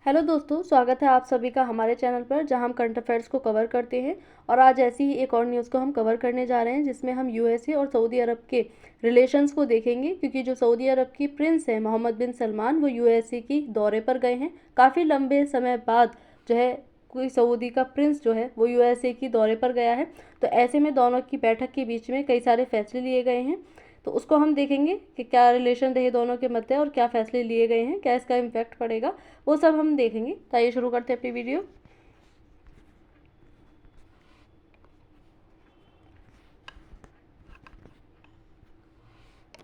Hello दोस्तों, स्वागत है आप सभी का हमारे चैनल पर जहां हम करंट अफेयर्स को कवर करते हैं। और आज ऐसी ही एक और न्यूज़ को हम कवर करने जा रहे हैं जिसमें हम यूएसए और सऊदी अरब के रिलेशंस को देखेंगे, क्योंकि जो सऊदी अरब की प्रिंस है मोहम्मद बिन सलमान, वो यूएसए की दौरे पर गए हैं। काफ़ी लंबे समय बाद जो है कोई सऊदी का प्रिंस जो है वो यूएसए की दौरे पर गया है। तो ऐसे में दोनों की बैठक के बीच में कई सारे फैसले लिए गए हैं। तो उसको हम देखेंगे कि क्या रिलेशन रहे दोनों के मध्य और क्या फैसले लिए गए हैं, क्या इसका इम्पैक्ट पड़ेगा, वो सब हम देखेंगे। तो आइए शुरू करते हैं अपनी वीडियो।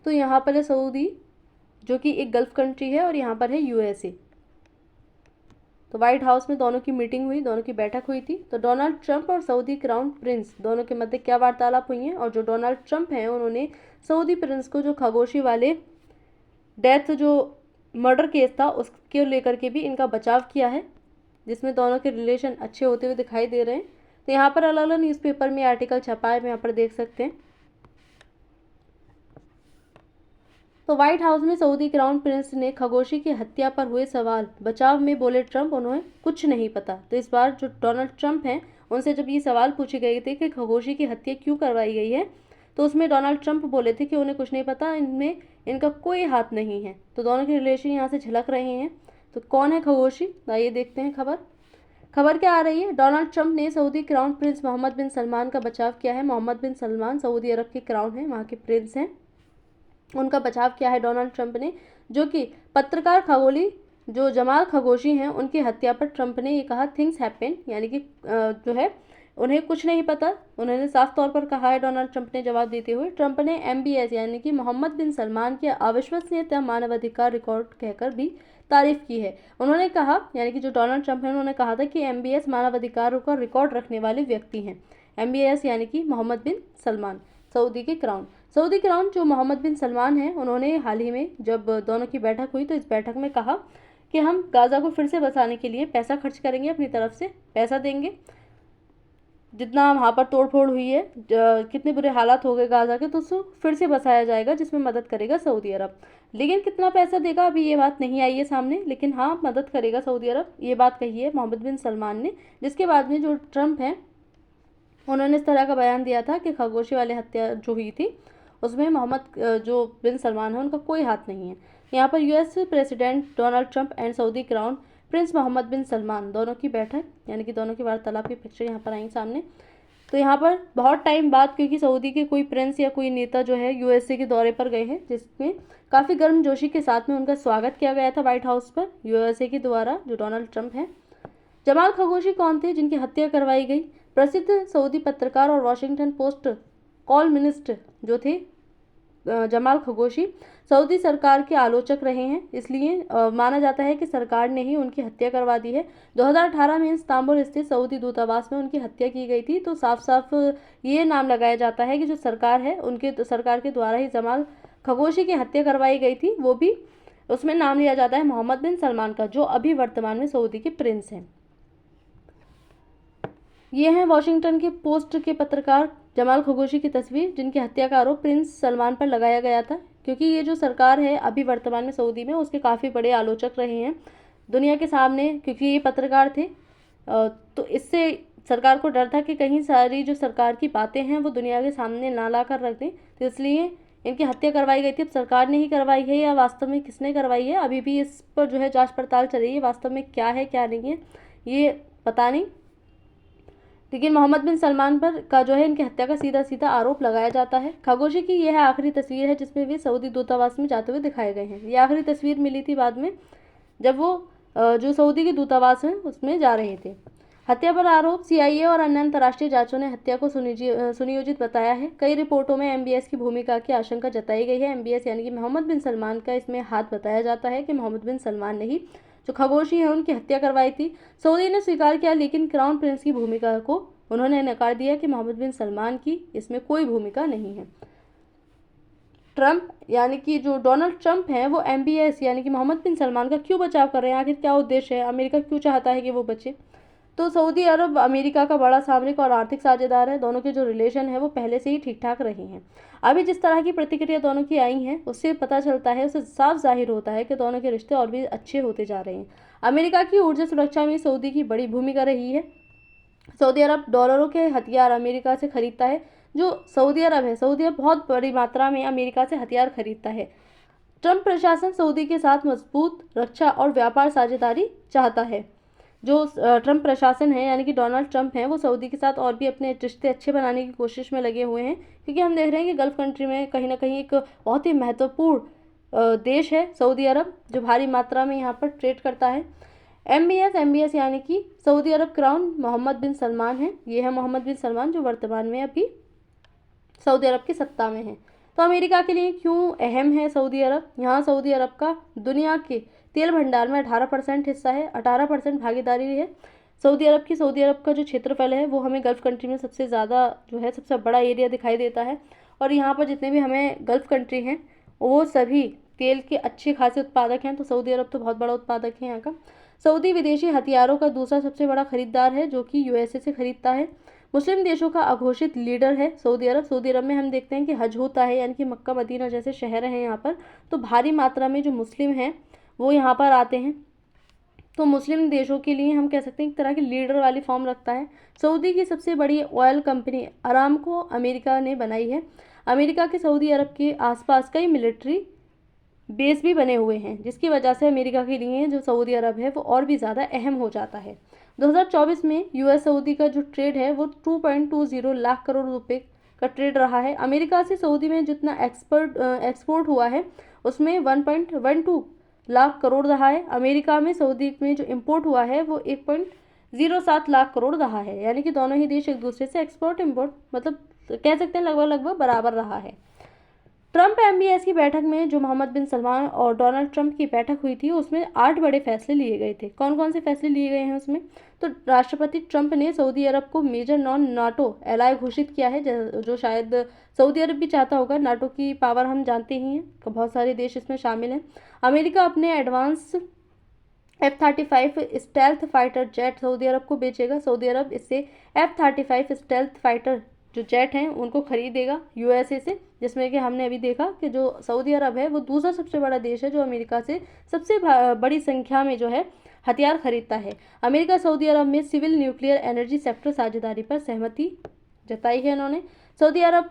तो यहाँ पर है सऊदी, जो कि एक गल्फ कंट्री है, और यहाँ पर है यूएसए। तो व्हाइट हाउस में दोनों की मीटिंग हुई, दोनों की बैठक हुई थी। तो डोनाल्ड ट्रंप और सऊदी क्राउन प्रिंस दोनों के मध्य क्या वार्तालाप हुई है, और जो डोनाल्ड ट्रंप हैं उन्होंने सऊदी प्रिंस को जो खशोगी वाले डेथ जो मर्डर केस था उसके लेकर के भी इनका बचाव किया है, जिसमें दोनों के रिलेशन अच्छे होते हुए दिखाई दे रहे हैं। तो यहाँ पर अलग अलग न्यूज़पेपर में आर्टिकल छपा है, यहाँ पर देख सकते हैं। तो व्हाइट हाउस में सऊदी क्राउन प्रिंस ने खशोगी की हत्या पर हुए सवाल बचाव में बोले ट्रंप, उन्हें कुछ नहीं पता। तो इस बार जो डोनाल्ड ट्रंप हैं उनसे जब ये सवाल पूछे गए थे कि खशोगी की हत्या क्यों करवाई गई है, तो उसमें डोनाल्ड ट्रंप बोले थे कि उन्हें कुछ नहीं पता, इनमें इनका कोई हाथ नहीं है। तो दोनों के रिलेशन यहाँ से झलक रहे हैं। तो कौन है खशोगी, आइए देखते हैं। खबर क्या आ रही है। डोनाल्ड ट्रंप ने Saudi crown prince Mohammed bin Salman का बचाव किया है। मोहम्मद बिन सलमान सऊदी अरब के क्राउन हैं, वहाँ के प्रिंस हैं। उनका बचाव किया है डोनाल्ड ट्रंप ने, जो कि पत्रकार खगोली जो जमाल खशोगी हैं उनकी हत्या पर ट्रंप ने ये कहा थिंग्स हैपन, यानी कि जो है उन्हें कुछ नहीं पता, उन्होंने साफ तौर पर कहा है डोनाल्ड ट्रंप ने जवाब देते हुए। ट्रंप ने एमबीएस यानी कि मोहम्मद बिन सलमान के अविश्वसनीयता मानवाधिकार रिकॉर्ड कहकर भी तारीफ की है। उन्होंने कहा, यानी कि जो डोनाल्ड ट्रंप है उन्होंने कहा था कि एमबीएस मानवाधिकारों का रिकॉर्ड रखने वाले व्यक्ति हैं। एमबीएस यानी कि मोहम्मद बिन सलमान, सऊदी के क्राउन। सऊदी क्राउन जो मोहम्मद बिन सलमान हैं, उन्होंने हाल ही में जब दोनों की बैठक हुई तो इस बैठक में कहा कि हम गाज़ा को फिर से बसाने के लिए पैसा खर्च करेंगे, अपनी तरफ से पैसा देंगे। जितना वहाँ पर तोड़ फोड़ हुई है, कितने बुरे हालात हो गए गाज़ा के, तो उसको फिर से बसाया जाएगा, जिसमें मदद करेगा सऊदी अरब। लेकिन कितना पैसा देगा अभी ये बात नहीं आई है सामने, लेकिन हाँ मदद करेगा सऊदी अरब, ये बात कही है मोहम्मद बिन सलमान ने। जिसके बाद में जो ट्रंप हैं उन्होंने इस तरह का बयान दिया था कि खशोगी वाली हत्या जो हुई थी उसमें मोहम्मद जो बिन सलमान है उनका कोई हाथ नहीं है। यहाँ पर US president Donald Trump and Saudi crown prince Mohammed bin Salman दोनों की बैठक, यानी कि दोनों की वार्तालाप की पिक्चर यहाँ पर आई सामने। तो यहाँ पर बहुत टाइम बाद, क्योंकि सऊदी के कोई प्रिंस या कोई नेता जो है यूएसए के दौरे पर गए हैं, जिसमें काफ़ी गर्मजोशी के साथ में उनका स्वागत किया गया था व्हाइट हाउस पर यूएसए के द्वारा, जो डोनाल्ड ट्रंप हैं। जमाल खशोगी कौन थे जिनकी हत्या करवाई गई? प्रसिद्ध सऊदी पत्रकार और वॉशिंगटन पोस्ट कॉलमिनिस्ट जो थे जमाल खशोगी सऊदी सरकार के आलोचक रहे हैं, इसलिए माना जाता है कि सरकार ने ही उनकी हत्या करवा दी है। 2018 में इस्तांबुल स्थित सऊदी दूतावास में उनकी हत्या की गई थी। तो साफ साफ ये नाम लगाया जाता है कि जो सरकार है उनके सरकार के द्वारा ही जमाल खशोगी की हत्या करवाई गई थी। वो भी उसमें नाम लिया जाता है मोहम्मद बिन सलमान का, जो अभी वर्तमान में सऊदी के प्रिंस हैं। ये हैं वॉशिंगटन के पोस्ट के पत्रकार जमाल खशोगी की तस्वीर, जिनकी हत्या का आरोप प्रिंस सलमान पर लगाया गया था। क्योंकि ये जो सरकार है अभी वर्तमान में सऊदी में, उसके काफ़ी बड़े आलोचक रहे हैं दुनिया के सामने, क्योंकि ये पत्रकार थे। तो इससे सरकार को डर था कि कहीं सारी जो सरकार की बातें हैं वो दुनिया के सामने ना ला कर रख दें, तो इसलिए इनकी हत्या करवाई गई थी। अब सरकार ने ही करवाई है या वास्तव में किसने करवाई है, अभी भी इस पर जो है जांच पड़ताल चल रही है। वास्तव में क्या है क्या नहीं है ये पता नहीं, लेकिन मोहम्मद बिन सलमान पर का जो है इनकी हत्या का सीधा सीधा आरोप लगाया जाता है। खशोगी की यह आखिरी तस्वीर है जिसमें वे सऊदी दूतावास में जाते हुए दिखाए गए हैं। ये आखिरी तस्वीर मिली थी बाद में, जब वो जो सऊदी के दूतावास हैं उसमें जा रहे थे। हत्या पर आरोप सीआईए और अन्य अंतर्राष्ट्रीय जांचों ने हत्या को सुनियोजित बताया है। कई रिपोर्टों में एमबीएस की भूमिका की आशंका जताई गई है। एमबीएस यानी कि मोहम्मद बिन सलमान का इसमें हाथ बताया जाता है कि मोहम्मद बिन सलमान ने ही जो खशोगी है उनकी हत्या करवाई थी। सऊदी ने स्वीकार किया, लेकिन क्राउन प्रिंस की भूमिका को उन्होंने नकार दिया कि मोहम्मद बिन सलमान की इसमें कोई भूमिका नहीं है। ट्रंप यानी कि जो डोनाल्ड ट्रंप हैं वो एमबीएस यानी कि मोहम्मद बिन सलमान का क्यों बचाव कर रहे हैं, आखिर क्या उद्देश्य है, अमेरिका क्यों चाहता है कि वो बचे? तो सऊदी अरब अमेरिका का बड़ा सामरिक और आर्थिक साझेदार है। दोनों के जो रिलेशन है वो पहले से ही ठीक ठाक रहे हैं। अभी जिस तरह की प्रतिक्रिया दोनों की आई हैं उससे पता चलता है, उससे साफ जाहिर होता है कि दोनों के रिश्ते और भी अच्छे होते जा रहे हैं। अमेरिका की ऊर्जा सुरक्षा में सऊदी की बड़ी भूमिका रही है। सऊदी अरब डॉलरों के हथियार अमेरिका से खरीदता है। जो सऊदी अरब है, सऊदी अरब बहुत बड़ी मात्रा में अमेरिका से हथियार खरीदता है। ट्रंप प्रशासन सऊदी के साथ मजबूत रक्षा और व्यापार साझेदारी चाहता है। जो ट्रंप प्रशासन है यानी कि डोनाल्ड ट्रंप हैं, वो सऊदी के साथ और भी अपने रिश्ते अच्छे बनाने की कोशिश में लगे हुए हैं, क्योंकि हम देख रहे हैं कि गल्फ कंट्री में कहीं ना कहीं एक बहुत ही महत्वपूर्ण देश है सऊदी अरब, जो भारी मात्रा में यहाँ पर ट्रेड करता है। MBS यानी कि सऊदी अरब क्राउन मोहम्मद बिन सलमान है। ये है मोहम्मद बिन सलमान, जो वर्तमान में अभी सऊदी अरब की सत्ता में है। तो अमेरिका के लिए क्यों अहम है सऊदी अरब? यहाँ सऊदी अरब का दुनिया के तेल भंडार में 18% हिस्सा है, 18% भागीदारी है सऊदी अरब की। सऊदी अरब का जो क्षेत्रफल है वो हमें गल्फ कंट्री में सबसे ज़्यादा जो है सबसे बड़ा एरिया दिखाई देता है। और यहाँ पर जितने भी हमें गल्फ कंट्री हैं वो सभी तेल के अच्छे खासे उत्पादक हैं, तो सऊदी अरब तो बहुत बड़ा उत्पादक है यहाँ का। सऊदी विदेशी हथियारों का दूसरा सबसे बड़ा खरीदार है, जो कि USA से खरीदता है। मुस्लिम देशों का अघोषित लीडर है सऊदी अरब। सऊदी अरब में हम देखते हैं कि हज होता है, यानी कि मक्का मदीना जैसे शहर हैं यहाँ पर, तो भारी मात्रा में जो मुस्लिम हैं वो यहाँ पर आते हैं। तो मुस्लिम देशों के लिए हम कह सकते हैं एक तरह की लीडर वाली फॉर्म रखता है। सऊदी की सबसे बड़ी ऑयल कंपनी अरामको अमेरिका ने बनाई है। अमेरिका के सऊदी अरब के आसपास कई मिलिट्री बेस भी बने हुए हैं, जिसकी वजह से अमेरिका के लिए जो सऊदी अरब है वो और भी ज़्यादा अहम हो जाता है। 2024 में US सऊदी का जो ट्रेड है वो 2.20 लाख करोड़ रुपए का ट्रेड रहा है। अमेरिका से सऊदी में जितना एक्सपोर्ट हुआ है उसमें 1.12 लाख करोड़ रहा है। अमेरिका में सऊदी में जो इम्पोर्ट हुआ है वो 1.07 लाख करोड़ रहा है, यानी कि दोनों ही देश एक दूसरे से एक्सपोर्ट इम्पोर्ट मतलब कह सकते हैं लगभग बराबर रहा है। ट्रंप MBS की बैठक में जो मोहम्मद बिन सलमान और डोनाल्ड ट्रंप की बैठक हुई थी उसमें 8 बड़े फैसले लिए गए थे। कौन कौन से फैसले लिए गए हैं उसमें? तो राष्ट्रपति ट्रंप ने सऊदी अरब को मेजर नॉन नाटो एलाय घोषित किया है, जो शायद सऊदी अरब भी चाहता होगा। नाटो की पावर हम जानते ही हैं, बहुत सारे देश इसमें शामिल हैं। अमेरिका अपने advance F-35 stealth fighter jet Saudi Arabia को बेचेगा। सऊदी अरब इससे F-35 स्टेल्थ फाइटर जो जेट हैं उनको खरीदेगा USA से, जिसमें कि हमने अभी देखा कि जो सऊदी अरब है वो दूसरा सबसे बड़ा देश है जो अमेरिका से सबसे बड़ी संख्या में जो है हथियार खरीदता है। अमेरिका सऊदी अरब में सिविल न्यूक्लियर एनर्जी सेक्टर साझेदारी पर सहमति जताई है इन्होंने। सऊदी अरब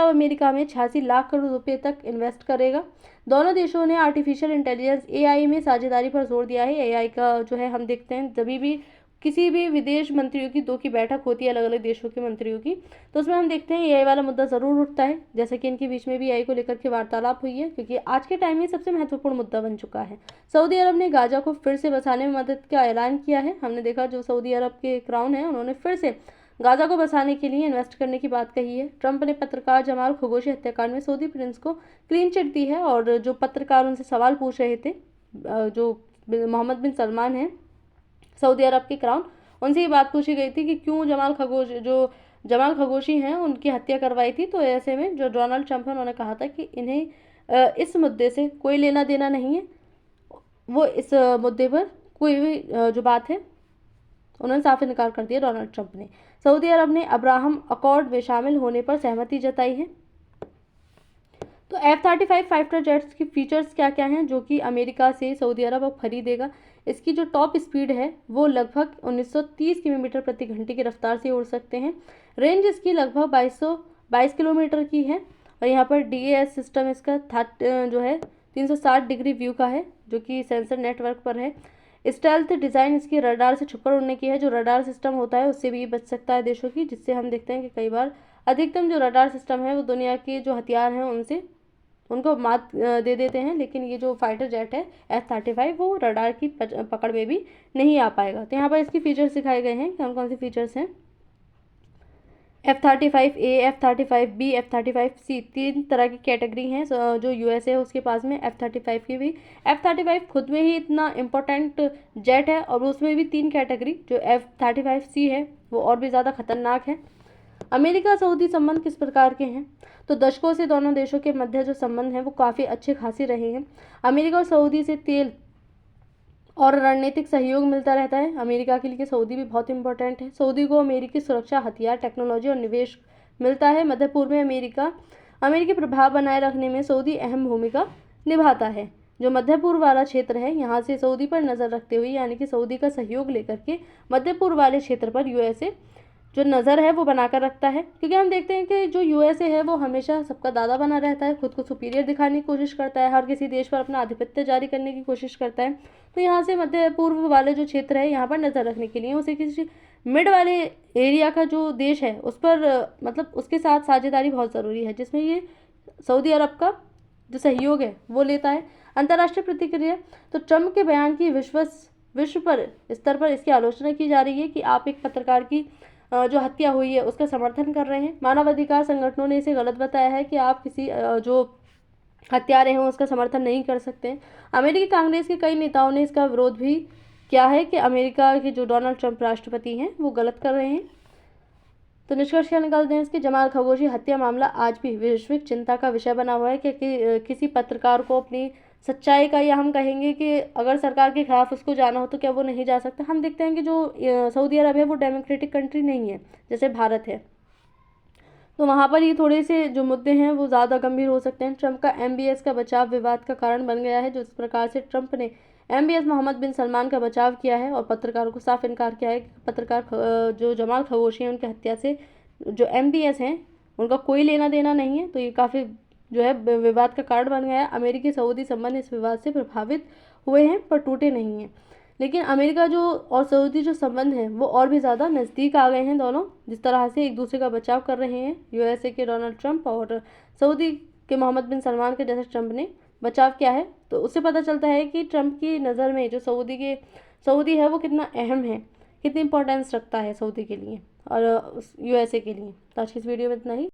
अमेरिका में 86 लाख करोड़ रुपए तक इन्वेस्ट करेगा। दोनों देशों ने आर्टिफिशियल इंटेलिजेंस AI में साझेदारी पर जोर दिया है। AI का जो है हम देखते हैं जब भी किसी भी विदेश मंत्रियों की 2 की बैठक होती है अलग अलग देशों के मंत्रियों की, तो उसमें हम देखते हैं AI वाला मुद्दा ज़रूर उठता है, जैसे कि इनके बीच में भी AI को लेकर के वार्तालाप हुई है, क्योंकि आज के टाइम में सबसे महत्वपूर्ण मुद्दा बन चुका है। सऊदी अरब ने गाजा को फिर से बसाने में मदद का ऐलान किया है। हमने देखा जो सऊदी अरब के क्राउन है उन्होंने फिर से गाजा को बसाने के लिए इन्वेस्ट करने की बात कही है। ट्रंप ने पत्रकार जमाल खशोगी हत्याकांड में सऊदी प्रिंस को क्लीन चिट दी है, और जो पत्रकार उनसे सवाल पूछ रहे थे, जो मोहम्मद बिन सलमान हैं सऊदी अरब के क्राउन, उनसे ये बात पूछी गई थी कि क्यों जमाल खशोगी हैं उनकी हत्या करवाई थी। तो ऐसे में जो डोनाल्ड ट्रंप है उन्होंने कहा था कि इन्हें इस मुद्दे से कोई लेना देना नहीं है, वो इस मुद्दे पर कोई भी जो बात है उन्होंने साफ इनकार कर दिया डोनाल्ड ट्रंप ने। सऊदी अरब ने अब्राहम अकॉर्ड में शामिल होने पर सहमति जताई है। तो F-35 फाइटर जेट्स की फीचर्स क्या क्या हैं जो कि अमेरिका से सऊदी अरब अब खरीदेगा? इसकी जो टॉप स्पीड है वो लगभग 1930 किलोमीटर प्रति घंटे की रफ्तार से उड़ सकते हैं। रेंज इसकी लगभग 2222 किलोमीटर की है, और यहाँ पर DAS सिस्टम इसका जो है 360 डिग्री व्यू का है, जो कि सेंसर नेटवर्क पर है। स्टेल्थ डिज़ाइन इसकी रडार से छुपकर उड़ने की है। जो रडार सिस्टम होता है उससे भी बच सकता है देशों की, जिससे हम देखते हैं कि कई बार अधिकतम जो रडार सिस्टम है वो दुनिया के जो हथियार हैं उनको मात दे देते हैं, लेकिन ये जो फाइटर जेट है F-35 वो रडार की पकड़ में भी नहीं आ पाएगा। तो यहाँ पर इसकी फीचर्स दिखाए गए हैं, कौन कौन से फीचर्स हैं। F-35A, F-35B, F-35C 3 तरह की कैटेगरी हैं जो USA है उसके पास में। F-35 की भी, F-35 खुद में ही इतना इम्पोर्टेंट जेट है, और उसमें भी 3 कैटेगरी, जो F-35C है वो और भी ज़्यादा खतरनाक है। अमेरिका सऊदी संबंध किस प्रकार के हैं? तो दशकों से दोनों देशों के मध्य जो संबंध हैं वो काफ़ी अच्छे खासे रहे हैं। अमेरिका और सऊदी से तेल और रणनीतिक सहयोग मिलता रहता है। अमेरिका के लिए सऊदी भी बहुत इंपॉर्टेंट है। सऊदी को अमेरिकी सुरक्षा, हथियार, टेक्नोलॉजी और निवेश मिलता है। मध्य पूर्व में अमेरिकी प्रभाव बनाए रखने में सऊदी अहम भूमिका निभाता है। जो मध्य पूर्व वाला क्षेत्र है यहाँ से सऊदी पर नज़र रखते हुए, यानी कि सऊदी का सहयोग लेकर के मध्य पूर्व वाले क्षेत्र पर यूएसए जो नज़र है वो बनाकर रखता है। क्योंकि हम देखते हैं कि जो यूएसए है वो हमेशा सबका दादा बना रहता है, खुद को सुपीरियर दिखाने की कोशिश करता है, हर किसी देश पर अपना आधिपत्य जारी करने की कोशिश करता है। तो यहाँ से मध्य पूर्व वाले जो क्षेत्र है यहाँ पर नज़र रखने के लिए उसे किसी मिड वाले एरिया का जो देश है उस पर मतलब उसके साथ साझेदारी बहुत ज़रूरी है, जिसमें ये सऊदी अरब का जो सहयोग है वो लेता है। अंतर्राष्ट्रीय प्रतिक्रिया, तो ट्रंप के बयान की विश्व पर स्तर पर इसकी आलोचना की जा रही है कि आप एक पत्रकार की जो हत्या हुई है उसका समर्थन कर रहे हैं। मानवाधिकार संगठनों ने इसे गलत बताया है कि आप किसी जो हत्यारे हैं उसका समर्थन नहीं कर सकते। अमेरिकी कांग्रेस के कई नेताओं ने इसका विरोध भी किया है कि अमेरिका के जो डोनाल्ड ट्रंप राष्ट्रपति हैं वो गलत कर रहे हैं। तो निष्कर्ष क्या निकालते हैं इसके, जमाल खशोगी हत्या मामला आज भी वैश्विक चिंता का विषय बना हुआ है कि किसी पत्रकार को अपनी सच्चाई का, या हम कहेंगे कि अगर सरकार के खिलाफ उसको जाना हो तो क्या वो नहीं जा सकता। हम देखते हैं कि जो सऊदी अरब है वो डेमोक्रेटिक कंट्री नहीं है जैसे भारत है, तो वहाँ पर ये थोड़े से जो मुद्दे हैं वो ज़्यादा गंभीर हो सकते हैं। ट्रंप का एमबीएस का बचाव विवाद का कारण बन गया है। जो इस प्रकार से ट्रंप ने एमबीएस मोहम्मद बिन सलमान का बचाव किया है और पत्रकारों को साफ इनकार किया है कि पत्रकार जो जमाल खशोगी हैं उनकी हत्या से जो एमबीएस हैं उनका कोई लेना देना नहीं है। तो ये काफ़ी जो है विवाद का कारण बन गया है। अमेरिकी सऊदी संबंध इस विवाद से प्रभावित हुए हैं पर टूटे नहीं हैं, लेकिन अमेरिका जो और सऊदी जो संबंध हैं वो और भी ज़्यादा नज़दीक आ गए हैं दोनों, जिस तरह से एक दूसरे का बचाव कर रहे हैं यूएसए के डोनाल्ड ट्रंप और सऊदी के मोहम्मद बिन सलमान के, जैसे ट्रंप ने बचाव किया है। तो उससे पता चलता है कि ट्रंप की नज़र में जो सऊदी है वो कितना अहम है, कितनी इंपॉर्टेंस रखता है सऊदी के लिए और यूएसए के लिए। तो आज की इस वीडियो में इतना ही।